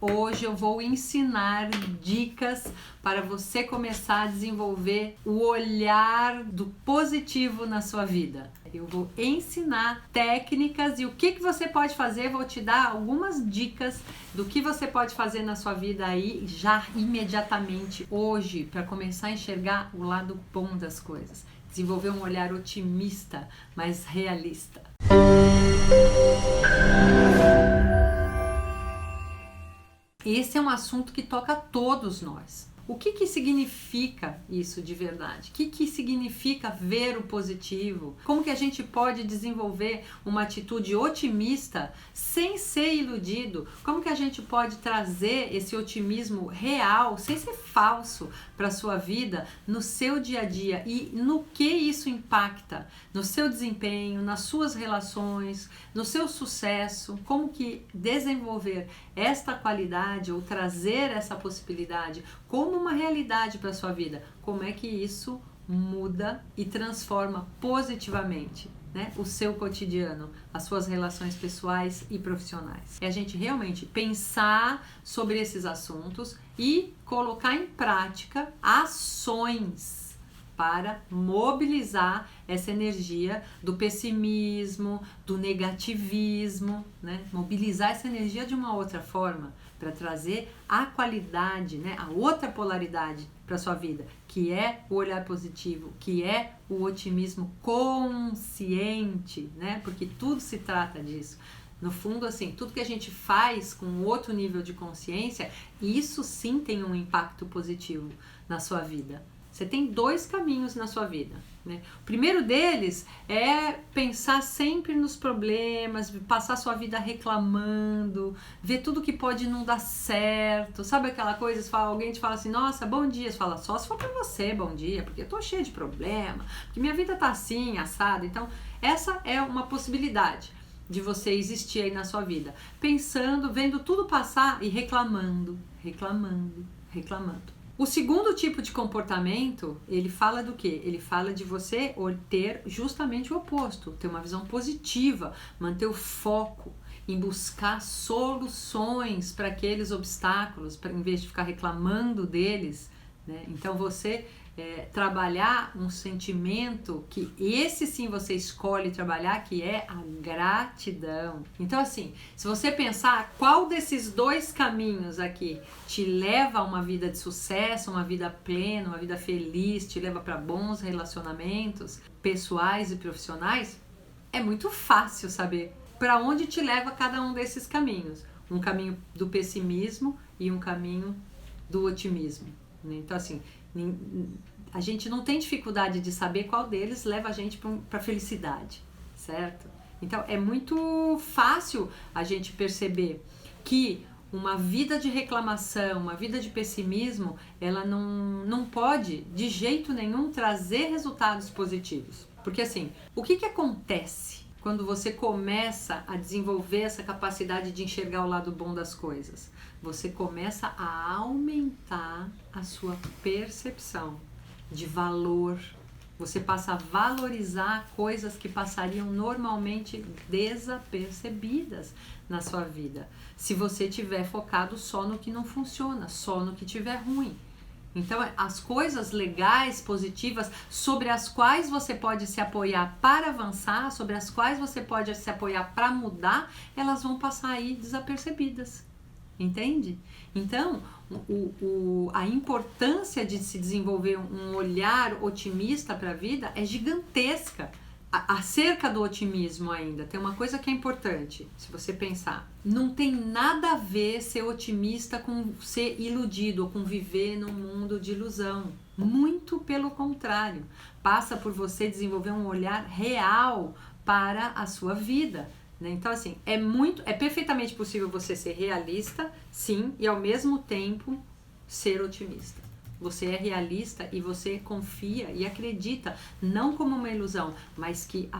Hoje eu vou ensinar dicas para você começar a desenvolver o olhar do positivo na sua vida. Eu vou ensinar técnicas e o que você pode fazer. Vou te dar algumas dicas do que você pode fazer na sua vida aí já imediatamente hoje para começar a enxergar o lado bom das coisas. Desenvolver um olhar otimista, mas realista. Esse é um assunto que toca a todos nós. O que significa isso de verdade? O que significa ver o positivo? Como que a gente pode desenvolver uma atitude otimista sem ser iludido? Como que a gente pode trazer esse otimismo real, sem ser falso, para a sua vida, no seu dia a dia? E no que isso impacta? No seu desempenho, nas suas relações, no seu sucesso? Como que desenvolver esta qualidade ou trazer essa possibilidade como uma realidade para a sua vida? Como é que isso muda e transforma positivamente, né, o seu cotidiano, as suas relações pessoais e profissionais? É a gente realmente pensar sobre esses assuntos e colocar em prática ações para mobilizar essa energia do pessimismo, do negativismo, né? Mobilizar essa energia de uma outra forma para trazer a qualidade, né? A outra polaridade para sua vida, que é o olhar positivo, que é o otimismo consciente, né? Porque tudo se trata disso. No fundo, assim, tudo que a gente faz com outro nível de consciência, isso sim tem um impacto positivo na sua vida. Você tem dois caminhos na sua vida, né? O primeiro deles é pensar sempre nos problemas, passar sua vida reclamando, ver tudo que pode não dar certo. Sabe aquela coisa, alguém te fala assim, nossa, bom dia. Você fala, só se for pra você, bom dia, porque eu tô cheia de problema, porque minha vida tá assim, assada. Então, essa é uma possibilidade de você existir aí na sua vida. Pensando, vendo tudo passar e reclamando. O segundo tipo de comportamento, ele fala do quê? Ele fala de você ter justamente o oposto, ter uma visão positiva, manter o foco em buscar soluções para aqueles obstáculos, em vez de ficar reclamando deles, né? Então você trabalhar um sentimento que esse sim você escolhe trabalhar, que é a gratidão. Então assim, se você pensar qual desses dois caminhos aqui te leva a uma vida de sucesso, uma vida plena, uma vida feliz, te leva para bons relacionamentos pessoais e profissionais, é muito fácil saber para onde te leva cada um desses caminhos. Um caminho do pessimismo e um caminho do otimismo. Então assim, a gente não tem dificuldade de saber qual deles leva a gente para a felicidade, certo? Então é muito fácil a gente perceber que uma vida de reclamação, uma vida de pessimismo, ela não pode de jeito nenhum trazer resultados positivos. Porque assim, o que acontece quando você começa a desenvolver essa capacidade de enxergar o lado bom das coisas? Você começa a aumentar a sua percepção de valor. Você passa a valorizar coisas que passariam normalmente desapercebidas na sua vida, se você estiver focado só no que não funciona, só no que estiver ruim. Então, as coisas legais, positivas, sobre as quais você pode se apoiar para avançar, sobre as quais você pode se apoiar para mudar, elas vão passar aí desapercebidas. Entende? Então, a importância de se desenvolver um olhar otimista para a vida é gigantesca. Acerca do otimismo ainda, tem uma coisa que é importante, se você pensar. Não tem nada a ver ser otimista com ser iludido ou com viver num mundo de ilusão. Muito pelo contrário. Passa por você desenvolver um olhar real para a sua vida. Então assim, é perfeitamente possível você ser realista, sim, e ao mesmo tempo ser otimista. Você é realista e você confia e acredita, não como uma ilusão, mas que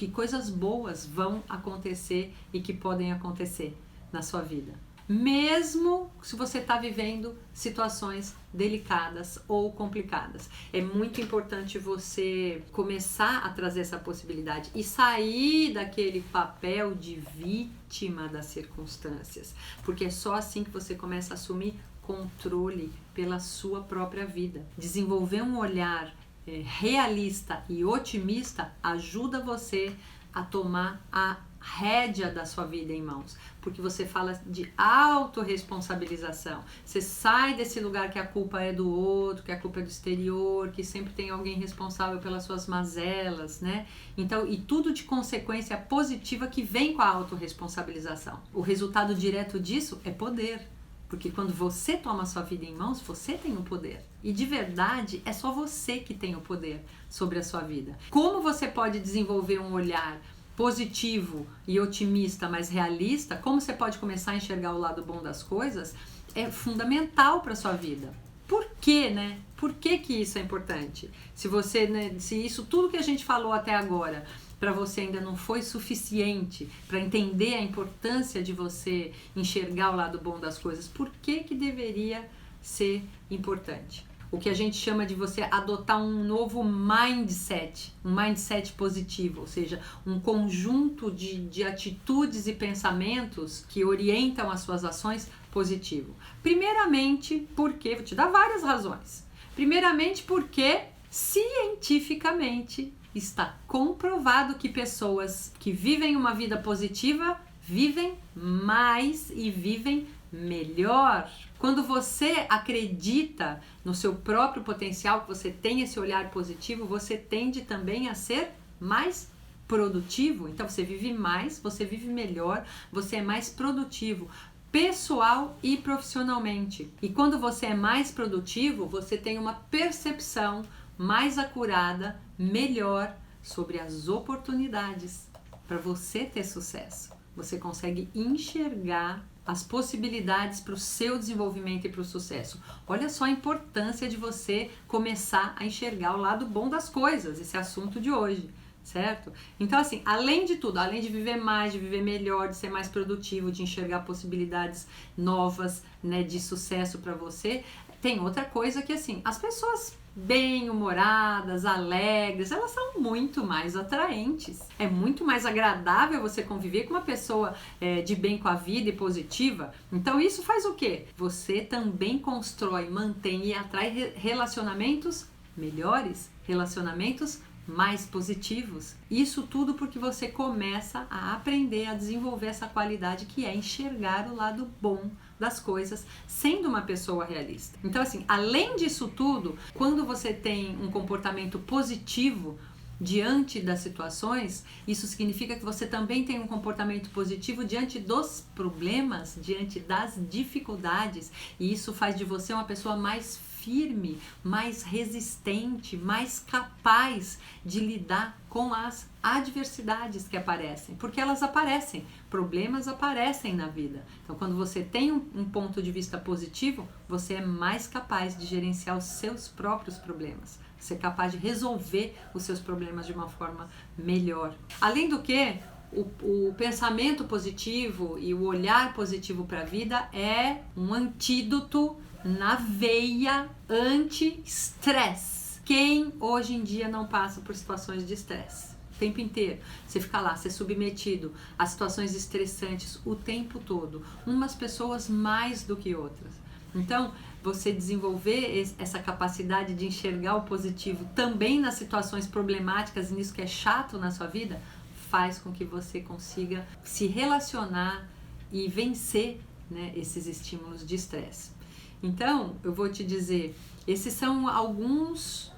coisas boas vão acontecer e que podem acontecer na sua vida. mesmo se você está vivendo situações delicadas ou complicadas. É muito importante você começar a trazer essa possibilidade e sair daquele papel de vítima das circunstâncias, porque é só assim que você começa a assumir controle pela sua própria vida. Desenvolver um olhar realista e otimista ajuda você a tomar a rédea da sua vida em mãos, porque você fala de autorresponsabilização. Você sai desse lugar que a culpa é do outro, que a culpa é do exterior, que sempre tem alguém responsável pelas suas mazelas, né? Então, e tudo de consequência positiva que vem com a autorresponsabilização. O resultado direto disso é poder. Porque quando você toma a sua vida em mãos, você tem o poder. E de verdade, é só você que tem o poder sobre a sua vida. Como você pode desenvolver um olhar positivo e otimista, mas realista? Como você pode começar a enxergar o lado bom das coisas? É fundamental para a sua vida. Por quê, né? Por que que isso é importante? Se você, né, se isso tudo que a gente falou até agora para você ainda não foi suficiente para entender a importância de você enxergar o lado bom das coisas, por que que deveria ser importante? O que a gente chama de você adotar um novo mindset, um mindset positivo, ou seja, um conjunto de atitudes e pensamentos que orientam as suas ações positivo. Primeiramente, porque, vou te dar várias razões. Primeiramente, porque cientificamente está comprovado que pessoas que vivem uma vida positiva vivem mais e vivem melhor. Quando você acredita no seu próprio potencial, que você tem esse olhar positivo, você tende também a ser mais produtivo. Então você vive mais, você vive melhor, você é mais produtivo, pessoal e profissionalmente. E quando você é mais produtivo, você tem uma percepção mais acurada, melhor sobre as oportunidades para você ter sucesso. Você consegue enxergar as possibilidades para o seu desenvolvimento e para o sucesso. Olha só a importância de você começar a enxergar o lado bom das coisas, esse assunto de hoje, certo? Então, assim, além de tudo, além de viver mais, de viver melhor, de ser mais produtivo, de enxergar possibilidades novas, né, de sucesso para você, tem outra coisa que, assim, as pessoas bem-humoradas, alegres, elas são muito mais atraentes. É muito mais agradável você conviver com uma pessoa de bem com a vida e positiva. Então isso faz o quê? Você também constrói, mantém e atrai relacionamentos melhores, relacionamentos mais positivos. Isso tudo porque você começa a aprender a desenvolver essa qualidade que é enxergar o lado bom das coisas, sendo uma pessoa realista. Então, assim, além disso tudo, quando você tem um comportamento positivo diante das situações, isso significa que você também tem um comportamento positivo diante dos problemas, diante das dificuldades, e isso faz de você uma pessoa mais firme, mais resistente, mais capaz de lidar com as adversidades que aparecem, porque elas aparecem, problemas aparecem na vida. Então, quando você tem um ponto de vista positivo, você é mais capaz de gerenciar os seus próprios problemas. Você é capaz de resolver os seus problemas de uma forma melhor. Além do que, o pensamento positivo e o olhar positivo para a vida é um antídoto na veia anti-estresse. Quem hoje em dia não passa por situações de estresse? O tempo inteiro. Você fica lá, ser submetido a situações estressantes o tempo todo. Umas pessoas mais do que outras. Então, você desenvolver essa capacidade de enxergar o positivo também nas situações problemáticas e nisso que é chato na sua vida, faz com que você consiga se relacionar e vencer, né, esses estímulos de estresse. Então, eu vou te dizer, esses são alguns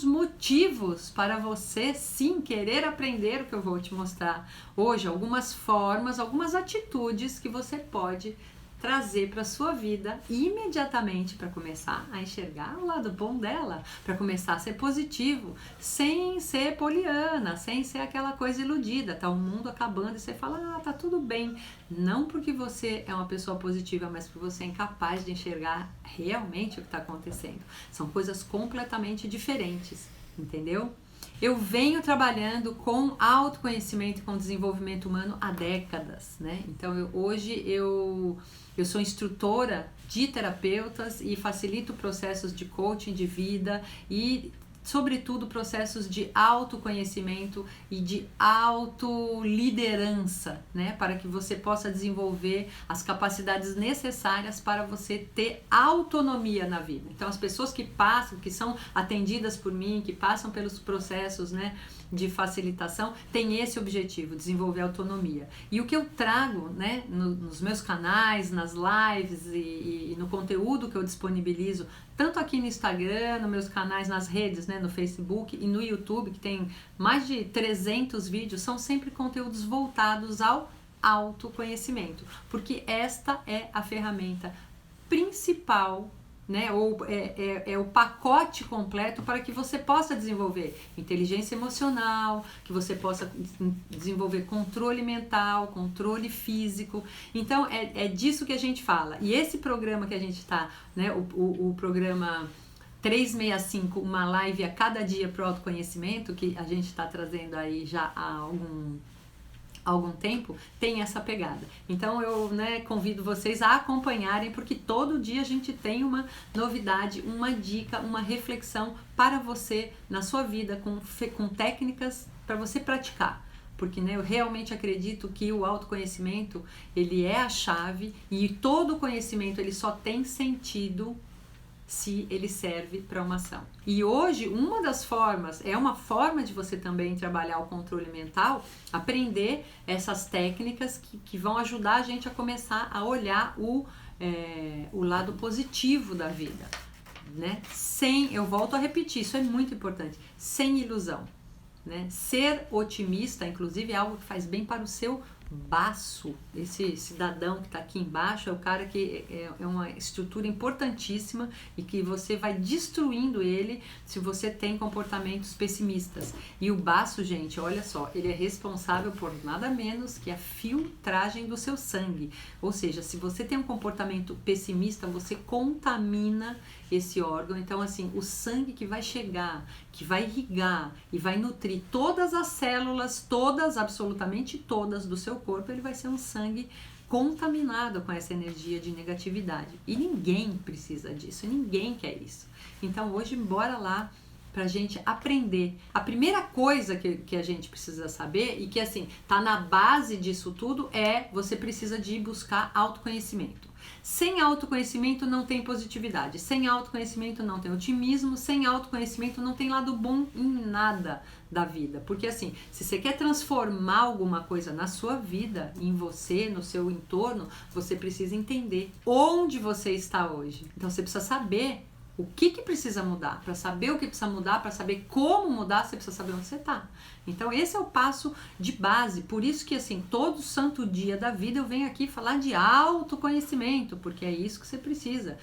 motivos para você sim querer aprender o que eu vou te mostrar hoje, algumas formas, algumas atitudes que você pode trazer para a sua vida imediatamente para começar a enxergar o lado bom dela, para começar a ser positivo, sem ser poliana, sem ser aquela coisa iludida, tá o mundo acabando e você fala, tá tudo bem. Não porque você é uma pessoa positiva, mas porque você é incapaz de enxergar realmente o que está acontecendo. São coisas completamente diferentes, entendeu? Eu venho trabalhando com autoconhecimento e com desenvolvimento humano há décadas, né? Então, hoje eu sou instrutora de terapeutas e facilito processos de coaching de vida e, sobretudo, processos de autoconhecimento e de autoliderança, né? Para que você possa desenvolver as capacidades necessárias para você ter autonomia na vida. Então, as pessoas que passam, que são atendidas por mim, que passam pelos processos, né, de facilitação, têm esse objetivo, desenvolver autonomia. E o que eu trago, né, nos meus canais, nas lives e no conteúdo que eu disponibilizo, tanto aqui no Instagram, nos meus canais, nas redes, né, no Facebook e no YouTube, que tem mais de 300 vídeos, são sempre conteúdos voltados ao autoconhecimento, porque esta é a ferramenta principal, né, ou é o pacote completo para que você possa desenvolver inteligência emocional, que você possa desenvolver controle mental, controle físico. Então é disso que a gente fala. E esse programa que a gente está, né, o programa 365, uma live a cada dia para o autoconhecimento, que a gente está trazendo aí já há algum tempo, tem essa pegada. Então eu, né, convido vocês a acompanharem, porque todo dia a gente tem uma novidade, uma dica, uma reflexão para você na sua vida, com técnicas para você praticar. Porque, né, eu realmente acredito que o autoconhecimento, ele é a chave, e todo conhecimento ele só tem sentido se ele serve para uma ação. E hoje, uma das formas, é uma forma de você também trabalhar o controle mental, aprender essas técnicas que vão ajudar a gente a começar a olhar o lado positivo da vida, né? Eu volto a repetir, isso é muito importante, sem ilusão, né? Ser otimista, inclusive, é algo que faz bem para o seu baço. Esse cidadão que está aqui embaixo é o cara que é uma estrutura importantíssima e que você vai destruindo ele se você tem comportamentos pessimistas. E o baço, gente, olha só, ele é responsável por nada menos que a filtragem do seu sangue. Ou seja, se você tem um comportamento pessimista, você contamina esse órgão. Então, assim, o sangue que vai chegar, que vai irrigar e vai nutrir todas as células, todas, absolutamente todas do seu corpo, ele vai ser um sangue contaminado com essa energia de negatividade. E ninguém precisa disso, ninguém quer isso. Então, hoje, bora lá pra gente aprender. A primeira coisa que a gente precisa saber, e que, assim, tá na base disso tudo, você precisa de buscar autoconhecimento. Sem autoconhecimento não tem positividade, sem autoconhecimento não tem otimismo, sem autoconhecimento não tem lado bom em nada da vida. Porque, assim, se você quer transformar alguma coisa na sua vida, em você, no seu entorno, você precisa entender onde você está hoje. Então você precisa saber o que precisa mudar. Para saber o que precisa mudar, para saber como mudar, você precisa saber onde você está. Então esse é o passo de base. Por isso que, assim, todo santo dia da vida eu venho aqui falar de autoconhecimento, porque é isso que você precisa.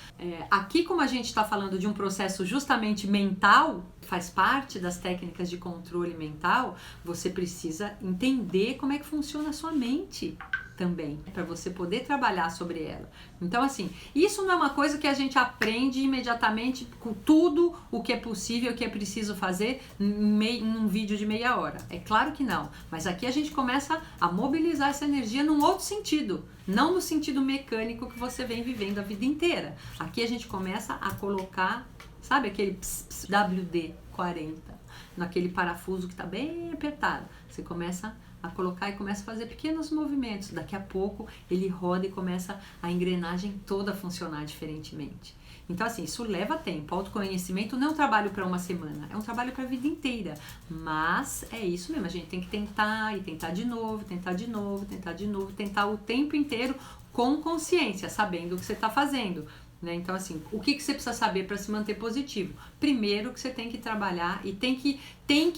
Aqui, como a gente está falando de um processo justamente mental, faz parte das técnicas de controle mental, você precisa entender como é que funciona a sua mente também, para você poder trabalhar sobre ela. Então, assim, isso não é uma coisa que a gente aprende imediatamente com tudo o que é possível, o que é preciso fazer num vídeo de meia hora. É claro que não, mas aqui a gente começa a mobilizar essa energia num outro sentido, não no sentido mecânico que você vem vivendo a vida inteira. Aqui a gente começa a colocar, sabe, aquele WD-40 naquele parafuso que está bem apertado. Você começa a colocar e começa a fazer pequenos movimentos. Daqui a pouco ele roda e começa a engrenagem toda a funcionar diferentemente. Então, assim, isso leva tempo. Autoconhecimento não é um trabalho para uma semana, é um trabalho para a vida inteira. Mas é isso mesmo, a gente tem que tentar e tentar de novo, tentar de novo, tentar de novo, tentar o tempo inteiro com consciência, sabendo o que você está fazendo. Né? Então, assim, o que você precisa saber para se manter positivo? Primeiro que você tem que trabalhar e tem que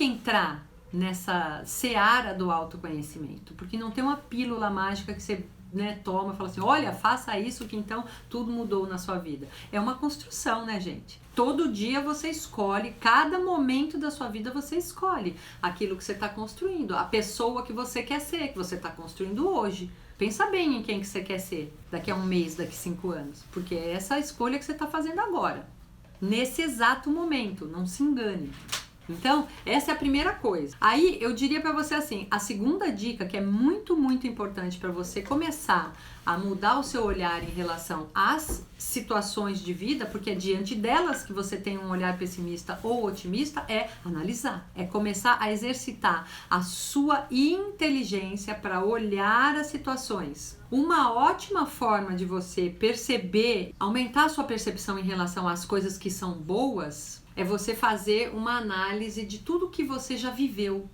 entrar nessa seara do autoconhecimento, porque não tem uma pílula mágica que você, né, toma e fala assim, olha, faça isso que então tudo mudou na sua vida. É uma construção, né, gente? Todo dia você escolhe, cada momento da sua vida você escolhe aquilo que você está construindo, a pessoa que você quer ser, que você está construindo hoje. Pensa bem em quem que você quer ser daqui a um mês, daqui a 5 anos, porque é essa a escolha que você está fazendo agora, nesse exato momento, não se engane. Então, essa é a primeira coisa. Aí, eu diria para você assim, a segunda dica, que é muito, muito importante para você começar a mudar o seu olhar em relação às situações de vida, porque é diante delas que você tem um olhar pessimista ou otimista, é analisar, é começar a exercitar a sua inteligência para olhar as situações. Uma ótima forma de você perceber, aumentar a sua percepção em relação às coisas que são boas, é você fazer uma análise de tudo que você já viveu.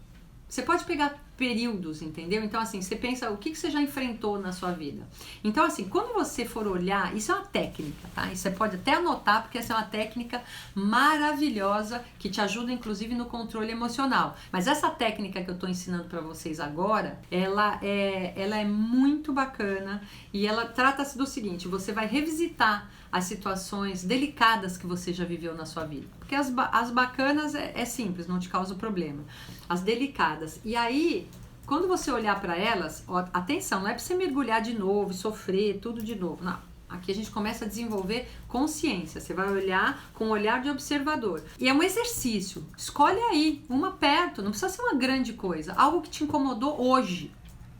Você pode pegar períodos, entendeu? Então, assim, você pensa o que você já enfrentou na sua vida. Então, assim, quando você for olhar, isso é uma técnica, tá? E você pode até anotar, porque essa é uma técnica maravilhosa que te ajuda, inclusive, no controle emocional. Mas essa técnica que eu tô ensinando para vocês agora, ela é muito bacana e ela trata-se do seguinte: você vai revisitar as situações delicadas que você já viveu na sua vida. Porque as bacanas é simples, não te causa problema. As delicadas. E aí, quando você olhar para elas, ó, atenção, não é para você mergulhar de novo, sofrer tudo de novo. Não. Aqui a gente começa a desenvolver consciência. Você vai olhar com um olhar de observador. E é um exercício. Escolhe aí, uma perto. Não precisa ser uma grande coisa. Algo que te incomodou hoje.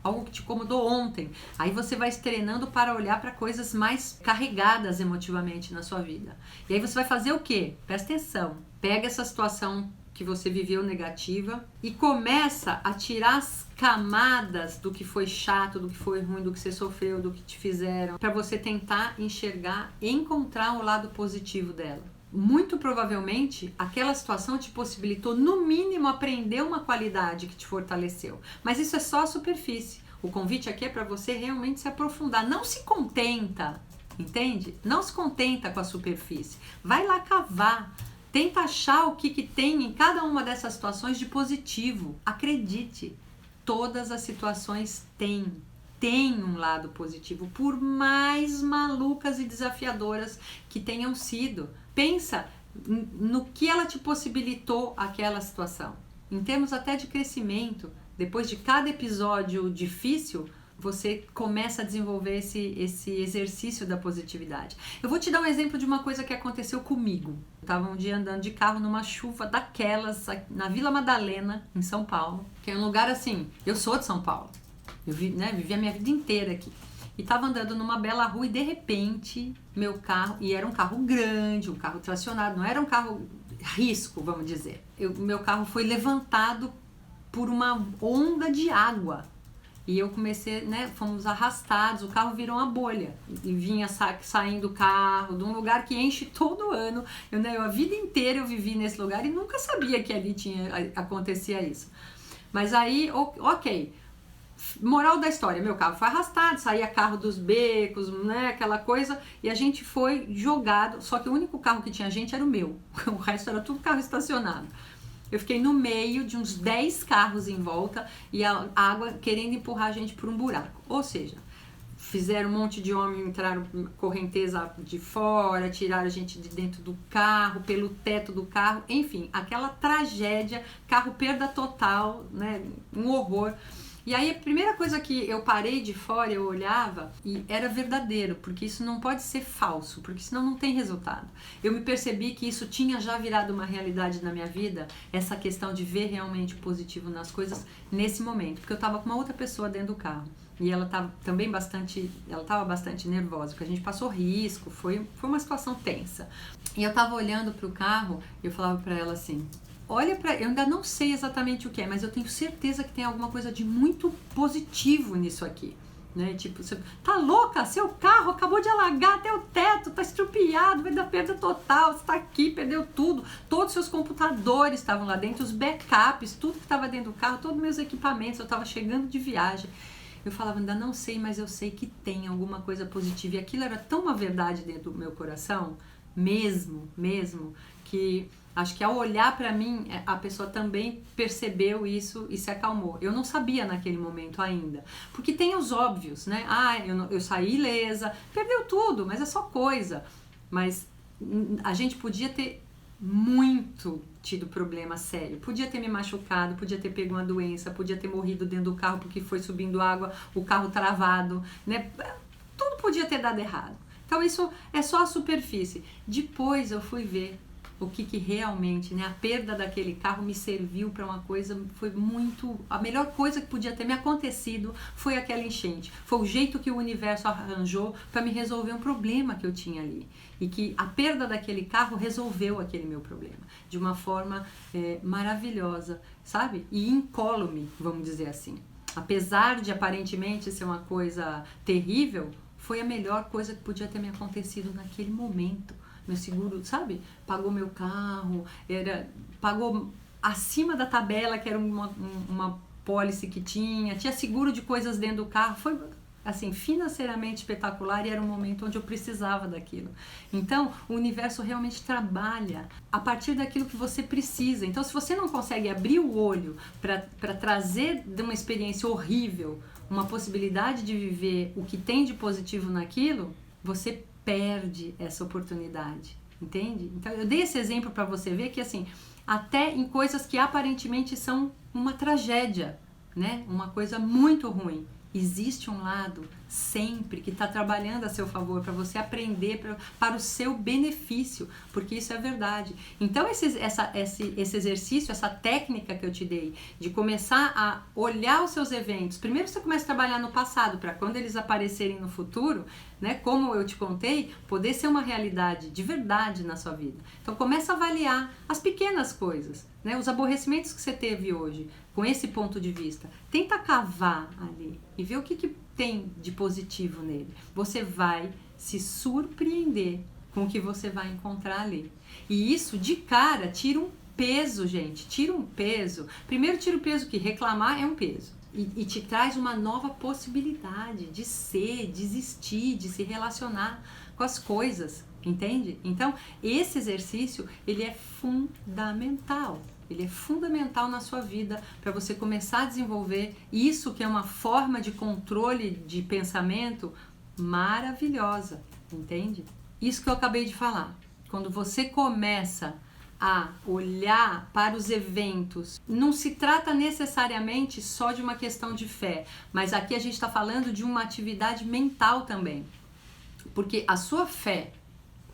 Algo que te incomodou ontem. Aí você vai se treinando para olhar para coisas mais carregadas emotivamente na sua vida. E aí você vai fazer o quê? Presta atenção. Pega essa situação que você viveu negativa e começa a tirar as camadas do que foi chato, do que foi ruim, do que você sofreu, do que te fizeram, para você tentar enxergar, encontrar o lado positivo dela. Muito provavelmente, aquela situação te possibilitou, no mínimo, aprender uma qualidade que te fortaleceu. Mas isso é só a superfície. O convite aqui é para você realmente se aprofundar. Não se contenta, entende? Não se contenta com a superfície. Vai lá cavar. Tenta achar o que tem em cada uma dessas situações de positivo. Acredite, todas as situações têm um lado positivo, por mais malucas e desafiadoras que tenham sido. Pensa no que ela te possibilitou aquela situação. Em termos até de crescimento, depois de cada episódio difícil, você começa a desenvolver esse exercício da positividade. Eu vou te dar um exemplo de uma coisa que aconteceu comigo. Eu estava um dia andando de carro numa chuva daquelas, na Vila Madalena, em São Paulo, que é um lugar assim, eu sou de São Paulo, eu vivi a minha vida inteira aqui. E estava andando numa bela rua e de repente meu carro, e era um carro grande, um carro tracionado, não era um carro risco, vamos dizer. Meu carro foi levantado por uma onda de água. E eu comecei, fomos arrastados, o carro virou uma bolha. E vinha saindo o carro de um lugar que enche todo ano. A vida inteira eu vivi nesse lugar e nunca sabia que ali acontecia isso. Mas aí, ok. Moral da história, meu carro foi arrastado, saía carro dos becos, aquela coisa, e a gente foi jogado, só que o único carro que tinha gente era o meu, o resto era tudo carro estacionado. Eu fiquei no meio de uns 10 carros em volta e a água querendo empurrar a gente por um buraco, ou seja, fizeram um monte de homem, entraram correnteza de fora, tiraram a gente de dentro do carro, pelo teto do carro, enfim, aquela tragédia, carro perda total, um horror. E aí a primeira coisa que eu parei de fora, eu olhava e era verdadeiro, porque isso não pode ser falso, porque senão não tem resultado. Eu me percebi que isso tinha já virado uma realidade na minha vida, essa questão de ver realmente o positivo nas coisas nesse momento, porque eu estava com uma outra pessoa dentro do carro e ela estava também bastante nervosa, porque a gente passou risco, foi uma situação tensa. E eu estava olhando para o carro e eu falava para ela assim: olha eu ainda não sei exatamente o que é, mas eu tenho certeza que tem alguma coisa de muito positivo nisso aqui, Tipo, você tá louca? Seu carro acabou de alagar até o teto, tá estrupiado, vai dar perda total, você tá aqui, perdeu tudo, todos os seus computadores estavam lá dentro, os backups, tudo que estava dentro do carro, todos os meus equipamentos, eu tava chegando de viagem. Eu falava, ainda não sei, mas eu sei que tem alguma coisa positiva, e aquilo era tão uma verdade dentro do meu coração, mesmo, que acho que ao olhar para mim, a pessoa também percebeu isso e se acalmou. Eu não sabia naquele momento ainda. Porque tem os óbvios, eu saí ilesa, perdeu tudo, mas é só coisa. Mas a gente podia ter muito tido problema sério. Podia ter me machucado, podia ter pego uma doença, podia ter morrido dentro do carro porque foi subindo água, o carro travado, Tudo podia ter dado errado. Então isso é só a superfície. Depois eu fui ver o que realmente, né, a perda daquele carro me serviu para uma coisa, foi muito, a melhor coisa que podia ter me acontecido foi aquela enchente, foi o jeito que o universo arranjou para me resolver um problema que eu tinha ali, e que a perda daquele carro resolveu aquele meu problema, de uma forma maravilhosa, sabe, e incólume, vamos dizer assim, apesar de aparentemente ser uma coisa terrível, foi a melhor coisa que podia ter me acontecido naquele momento. Meu seguro, sabe? Pagou meu carro, pagou acima da tabela, que era uma pólice que tinha seguro de coisas dentro do carro. Foi, assim, financeiramente espetacular e era um momento onde eu precisava daquilo. Então, o universo realmente trabalha a partir daquilo que você precisa. Então, se você não consegue abrir o olho para trazer de uma experiência horrível uma possibilidade de viver o que tem de positivo naquilo, você perde essa oportunidade, entende? Então eu dei esse exemplo para você ver que assim, até em coisas que aparentemente são uma tragédia, né? Uma coisa muito ruim, existe um lado sempre que está trabalhando a seu favor para você aprender para o seu benefício, porque isso é verdade. Então esse exercício, essa técnica que eu te dei de começar a olhar os seus eventos, primeiro você começa a trabalhar no passado para quando eles aparecerem no futuro, né, como eu te contei, poder ser uma realidade de verdade na sua vida. Então começa a avaliar as pequenas coisas, né, os aborrecimentos que você teve hoje, com esse ponto de vista. Tenta cavar ali e ver o que tem de positivo nele. Você vai se surpreender com o que você vai encontrar ali. E isso, de cara, tira um peso, gente. Tira um peso. Primeiro, tira o peso que reclamar é um peso. E te traz uma nova possibilidade de ser, de existir, de se relacionar com as coisas, entende? Então, esse exercício, ele é fundamental. Ele é fundamental na sua vida para você começar a desenvolver isso, que é uma forma de controle de pensamento maravilhosa, entende? Isso que eu acabei de falar. Quando você começa a olhar para os eventos, não se trata necessariamente só de uma questão de fé, mas aqui a gente está falando de uma atividade mental também, porque a sua fé,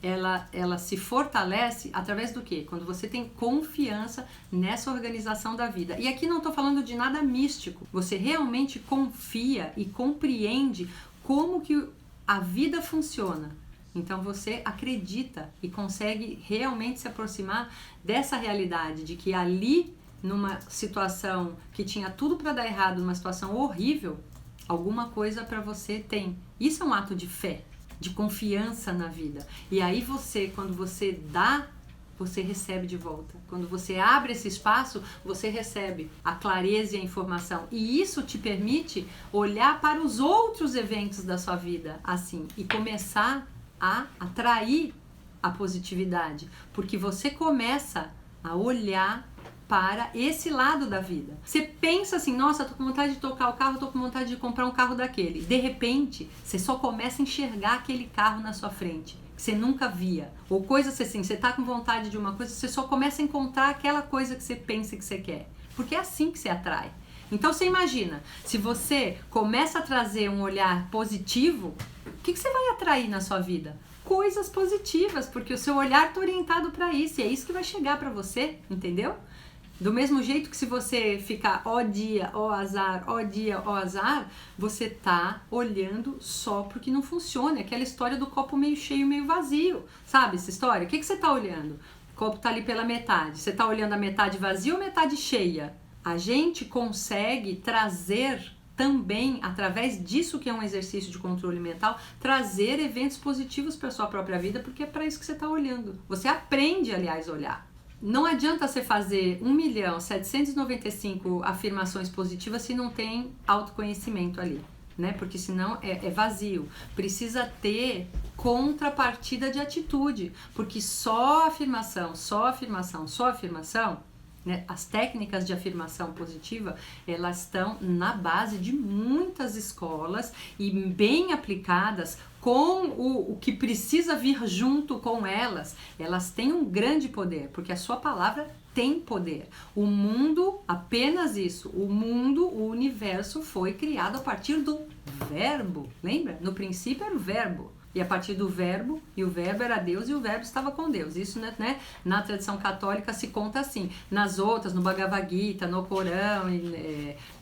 ela se fortalece através do quê? Quando você tem confiança nessa organização da vida. E aqui não estou falando de nada místico. Você realmente confia e compreende como que a vida funciona. Então você acredita e consegue realmente se aproximar dessa realidade de que ali, numa situação que tinha tudo para dar errado, numa situação horrível, alguma coisa para você tem. Isso é um ato de fé, de confiança na vida. E aí você, quando você dá, você recebe de volta. Quando você abre esse espaço, você recebe a clareza e a informação. E isso te permite olhar para os outros eventos da sua vida assim e começar a atrair a positividade, porque você começa a olhar para esse lado da vida. Você pensa assim, nossa, tô com vontade de tocar o carro, tô com vontade de comprar um carro daquele. De repente, você só começa a enxergar aquele carro na sua frente, que você nunca via. Ou coisas assim, você tá com vontade de uma coisa, você só começa a encontrar aquela coisa que você pensa que você quer. Porque é assim que você atrai. Então você imagina, se você começa a trazer um olhar positivo, o que você vai atrair na sua vida? Coisas positivas, porque o seu olhar está orientado para isso, e é isso que vai chegar para você, entendeu? Do mesmo jeito que se você ficar ó dia, ó azar, ó dia, ó azar, você tá olhando só porque não funciona. Aquela história do copo meio cheio, meio vazio. Sabe essa história? O que você tá olhando? O copo tá ali pela metade. Você tá olhando a metade vazia ou metade cheia? A gente consegue trazer também, através disso que é um exercício de controle mental, trazer eventos positivos para sua própria vida, porque é para isso que você está olhando. Você aprende, aliás, a olhar. Não adianta você fazer 1.795.000 afirmações positivas se não tem autoconhecimento ali, né? Porque senão é vazio. Precisa ter contrapartida de atitude, porque só afirmação, né? As técnicas de afirmação positiva, elas estão na base de muitas escolas e bem aplicadas com o que precisa vir junto com elas têm um grande poder, porque a sua palavra tem poder. O mundo, apenas isso, o universo foi criado a partir do verbo, lembra? No princípio era o verbo. E a partir do verbo, e o verbo era Deus e o verbo estava com Deus. Isso, né, na tradição católica se conta assim. Nas outras, no Bhagavad Gita, no Corão,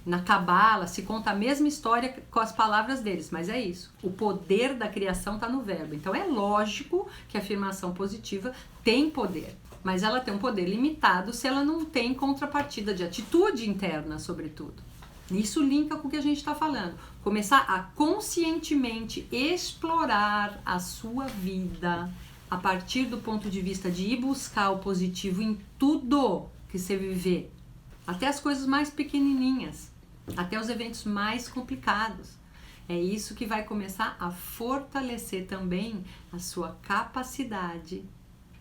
na Cabala, se conta a mesma história com as palavras deles. Mas é isso. O poder da criação está no verbo. Então é lógico que a afirmação positiva tem poder. Mas ela tem um poder limitado se ela não tem contrapartida de atitude interna, sobretudo. Isso linka com o que a gente está falando. Começar a conscientemente explorar a sua vida a partir do ponto de vista de ir buscar o positivo em tudo que você viver. Até as coisas mais pequenininhas, até os eventos mais complicados. É isso que vai começar a fortalecer também a sua capacidade.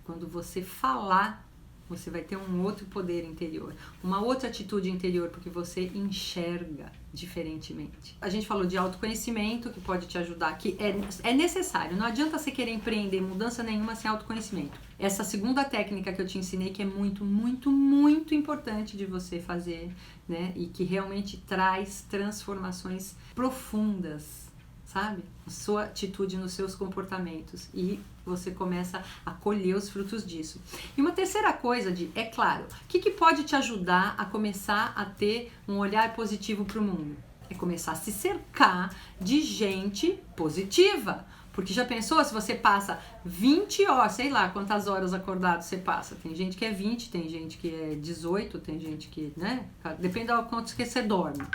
Quando você falar, você vai ter um outro poder interior, uma outra atitude interior, porque você enxerga diferentemente. A gente falou de autoconhecimento, que pode te ajudar, que é necessário. Não adianta você querer empreender mudança nenhuma sem autoconhecimento. Essa segunda técnica que eu te ensinei, que é muito, muito, muito importante de você fazer, né? E que realmente traz transformações profundas, sabe? A sua atitude nos seus comportamentos, e você começa a colher os frutos disso. E uma terceira coisa, é claro, o que pode te ajudar a começar a ter um olhar positivo para o mundo? É começar a se cercar de gente positiva. Porque já pensou se você passa 20 horas, sei lá quantas horas acordado você passa? Tem gente que é 20, tem gente que é 18, tem gente que, né? Depende do quanto que você dorme.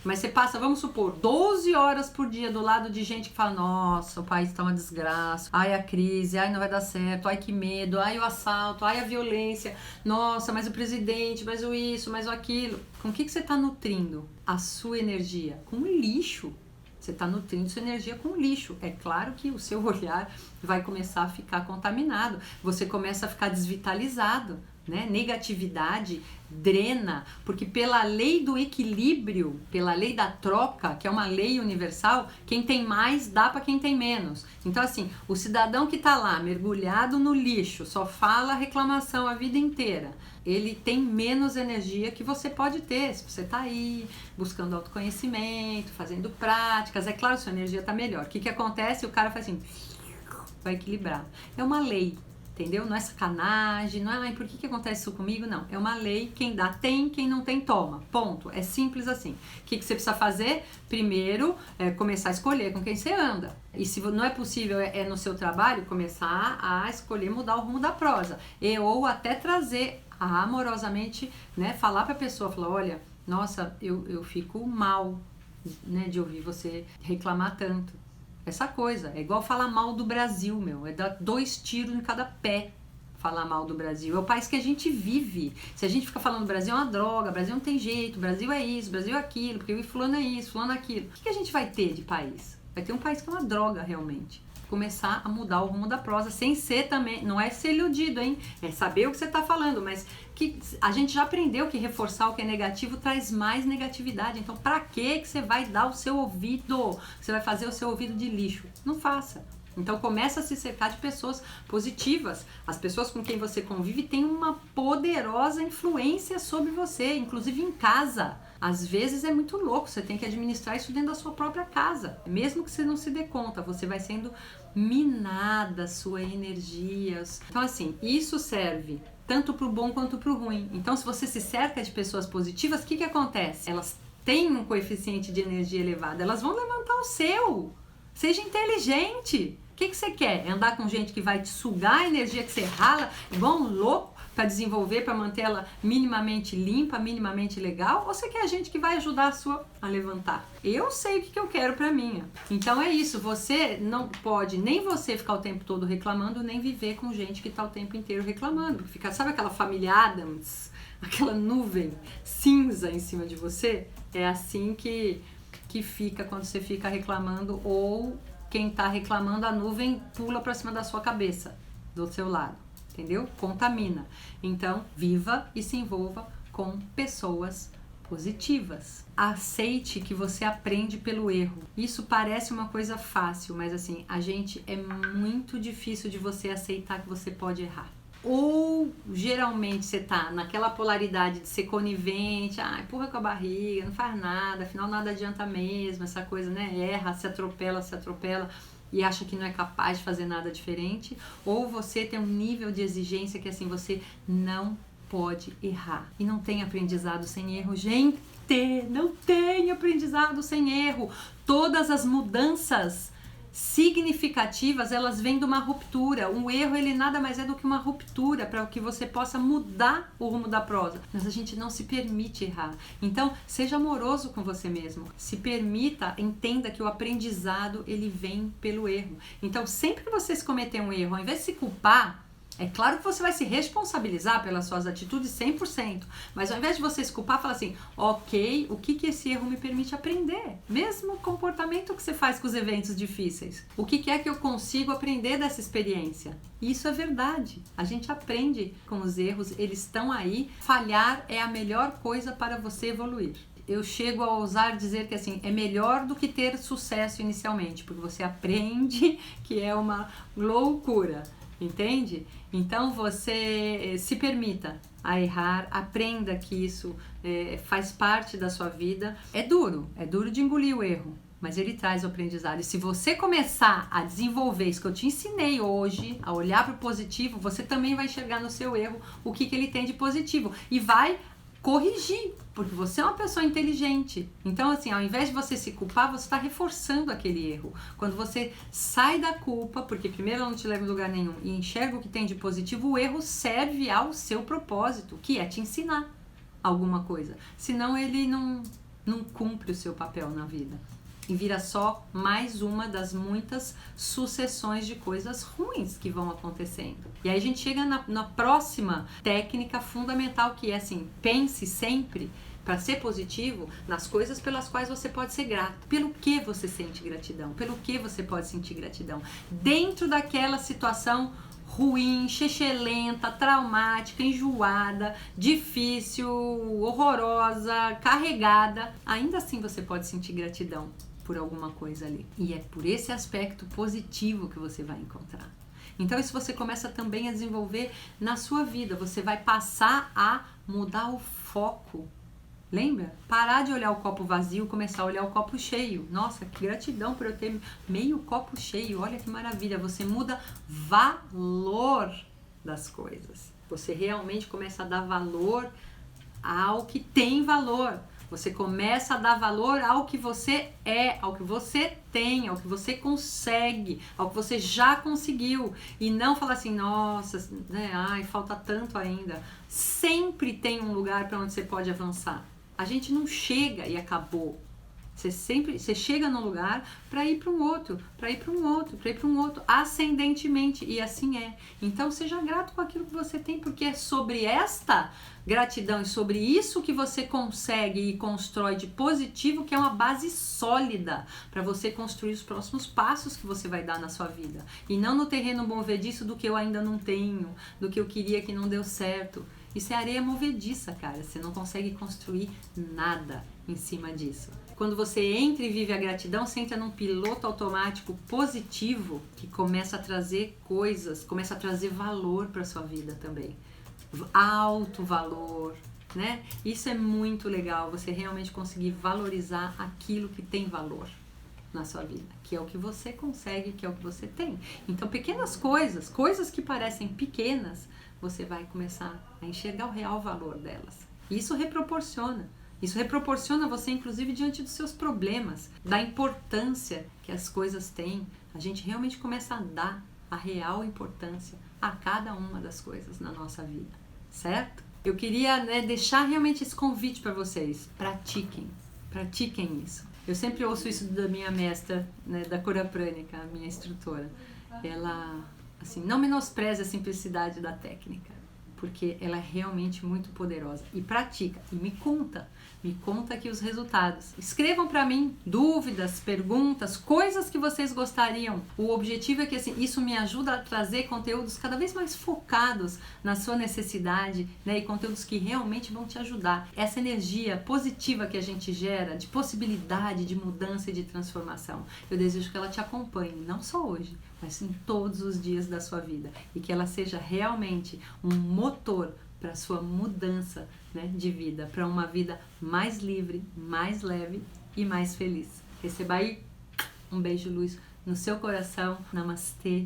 Mas você passa, vamos supor, 12 horas por dia do lado de gente que fala: nossa, o país tá uma desgraça, ai a crise, ai não vai dar certo, ai que medo, ai o assalto, ai a violência, nossa, mas o presidente, mas o isso, mas o aquilo. Com o que você tá nutrindo a sua energia? Com lixo. Você está nutrindo sua energia com lixo. É claro que o seu olhar vai começar a ficar contaminado. Você começa a ficar desvitalizado, né? Negatividade drena, porque pela lei do equilíbrio, pela lei da troca, que é uma lei universal, quem tem mais dá para quem tem menos. Então assim, o cidadão que está lá mergulhado no lixo, só fala reclamação a vida inteira, ele tem menos energia que você pode ter se você está aí buscando autoconhecimento, fazendo práticas. É claro, sua energia está melhor. O que acontece? O cara faz assim, vai equilibrar. É uma lei. Entendeu? Não é sacanagem, não é por que acontece isso comigo, não. É uma lei, quem dá tem, quem não tem toma. Ponto. É simples assim. O que você precisa fazer? Primeiro, começar a escolher com quem você anda. E se não é possível, no seu trabalho, começar a escolher mudar o rumo da prosa. Ou até trazer amorosamente, né? Falar pra pessoa, falar: olha, nossa, eu fico mal, né, de ouvir você reclamar tanto. Essa coisa, é igual falar mal do Brasil, é dar 2 tiros em cada pé falar mal do Brasil. É o país que a gente vive. Se a gente fica falando Brasil é uma droga, Brasil não tem jeito, Brasil é isso, Brasil é aquilo, porque o fulano é isso, fulano é aquilo. O que a gente vai ter de país? Vai ter um país que é uma droga, realmente. Começar a mudar o rumo da prosa, sem ser também, não é ser iludido, hein? É saber o que você está falando, mas que a gente já aprendeu que reforçar o que é negativo traz mais negatividade. Então, para que você vai dar o seu ouvido? Você vai fazer o seu ouvido de lixo? Não faça. Então, começa a se cercar de pessoas positivas. As pessoas com quem você convive têm uma poderosa influência sobre você, inclusive em casa. Às vezes é muito louco, você tem que administrar isso dentro da sua própria casa. Mesmo que você não se dê conta, você vai sendo minada, sua energia. Então assim, isso serve tanto para o bom quanto para o ruim. Então se você se cerca de pessoas positivas, o que acontece? Elas têm um coeficiente de energia elevado, elas vão levantar o seu. Seja inteligente. O que você quer? É andar com gente que vai te sugar a energia que você rala igual um louco para desenvolver, para manter ela minimamente limpa, minimamente legal? Ou você quer gente que vai ajudar a sua a levantar? Eu sei o que eu quero para mim. Então é isso, você não pode nem você ficar o tempo todo reclamando, nem viver com gente que está o tempo inteiro reclamando. Fica, sabe aquela família Addams? Aquela nuvem cinza em cima de você? É assim que fica quando você fica reclamando, ou quem tá reclamando, a nuvem pula para cima da sua cabeça, do seu lado, entendeu? Contamina. Então, viva e se envolva com pessoas positivas. Aceite que você aprende pelo erro. Isso parece uma coisa fácil, mas assim, é muito difícil de você aceitar que você pode errar. Ou geralmente você tá naquela polaridade de ser conivente, empurra com a barriga, não faz nada, afinal nada adianta mesmo, essa coisa, né? Erra, se atropela, e acha que não é capaz de fazer nada diferente, ou você tem um nível de exigência que assim, você não pode errar. E não tem aprendizado sem erro, gente, não tem aprendizado sem erro. Todas as mudanças significativas, elas vêm de uma ruptura. Um erro, ele nada mais é do que uma ruptura para que você possa mudar o rumo da prosa. Mas a gente não se permite errar. Então, seja amoroso com você mesmo. Se permita, entenda que o aprendizado, ele vem pelo erro. Então, sempre que você se cometer um erro, ao invés de se culpar, é claro que você vai se responsabilizar pelas suas atitudes 100%, mas ao invés de você se culpar, fala assim, ok, o que esse erro me permite aprender? Mesmo comportamento que você faz com os eventos difíceis. O que é que eu consigo aprender dessa experiência? Isso é verdade. A gente aprende com os erros, eles estão aí. Falhar é a melhor coisa para você evoluir. Eu chego a ousar dizer que assim, é melhor do que ter sucesso inicialmente, porque você aprende que é uma loucura. Entende? Então você se permita a errar, aprenda que isso faz parte da sua vida. É duro de engolir o erro, mas ele traz o aprendizado. E se você começar a desenvolver isso que eu te ensinei hoje, a olhar para o positivo, você também vai enxergar no seu erro o que ele tem de positivo e vai corrigir, porque você é uma pessoa inteligente. Então, assim, ao invés de você se culpar, você está reforçando aquele erro. Quando você sai da culpa, porque primeiro ela não te leva a lugar nenhum, e enxerga o que tem de positivo, o erro serve ao seu propósito, que é te ensinar alguma coisa. Senão ele não cumpre o seu papel na vida. E vira só mais uma das muitas sucessões de coisas ruins que vão acontecendo. E aí a gente chega na próxima técnica fundamental, que é assim, pense sempre, para ser positivo, nas coisas pelas quais você pode ser grato. Pelo que você sente gratidão? Pelo que você pode sentir gratidão? Dentro daquela situação ruim, chechelenta, traumática, enjoada, difícil, horrorosa, carregada, ainda assim você pode sentir gratidão por alguma coisa ali. E é por esse aspecto positivo que você vai encontrar. Então isso você começa também a desenvolver na sua vida. Você vai passar a mudar o foco. Lembra? Parar de olhar o copo vazio, começar a olhar o copo cheio. Nossa, que gratidão por eu ter meio copo cheio. Olha que maravilha. Você muda valor das coisas. Você realmente começa a dar valor ao que tem valor. Você começa a dar valor ao que você é, ao que você tem, ao que você consegue, ao que você já conseguiu. E não falar assim, nossa, né, ai, falta tanto ainda. Sempre tem um lugar para onde você pode avançar. A gente não chega e acabou. Você chega num lugar para ir para um outro, para ir para um outro, para ir para um outro, ascendentemente, e assim é. Então seja grato com aquilo que você tem, porque é sobre esta gratidão e sobre isso que você consegue e constrói de positivo, que é uma base sólida para você construir os próximos passos que você vai dar na sua vida. E não no terreno movediço do que eu ainda não tenho, do que eu queria que não deu certo. Isso é areia movediça, cara. Você não consegue construir nada em cima disso. Quando você entra e vive a gratidão, você entra num piloto automático positivo que começa a trazer coisas, começa a trazer valor para sua vida também. Alto valor, né? Isso é muito legal, você realmente conseguir valorizar aquilo que tem valor na sua vida, que é o que você consegue, que é o que você tem. Então, pequenas coisas, coisas que parecem pequenas, você vai começar a enxergar o real valor delas. Isso reproporciona você, inclusive, diante dos seus problemas, da importância que as coisas têm. A gente realmente começa a dar a real importância a cada uma das coisas na nossa vida, certo? Eu queria, deixar realmente esse convite para vocês. Pratiquem isso. Eu sempre ouço isso da minha mestra, da Cura Prânica, a minha instrutora. Ela, assim, não menospreze a simplicidade da técnica, porque ela é realmente muito poderosa. E pratica, e me conta aqui os resultados. Escrevam para mim dúvidas, perguntas, coisas que vocês gostariam. O objetivo é que assim, isso me ajuda a trazer conteúdos cada vez mais focados na sua necessidade, e conteúdos que realmente vão te ajudar. Essa energia positiva que a gente gera, de possibilidade, de mudança e de transformação, eu desejo que ela te acompanhe, não só hoje, mas em todos os dias da sua vida. E que ela seja realmente um motor para a sua mudança, de vida, para uma vida mais livre, mais leve e mais feliz. Receba aí um beijo, luz no seu coração. Namastê.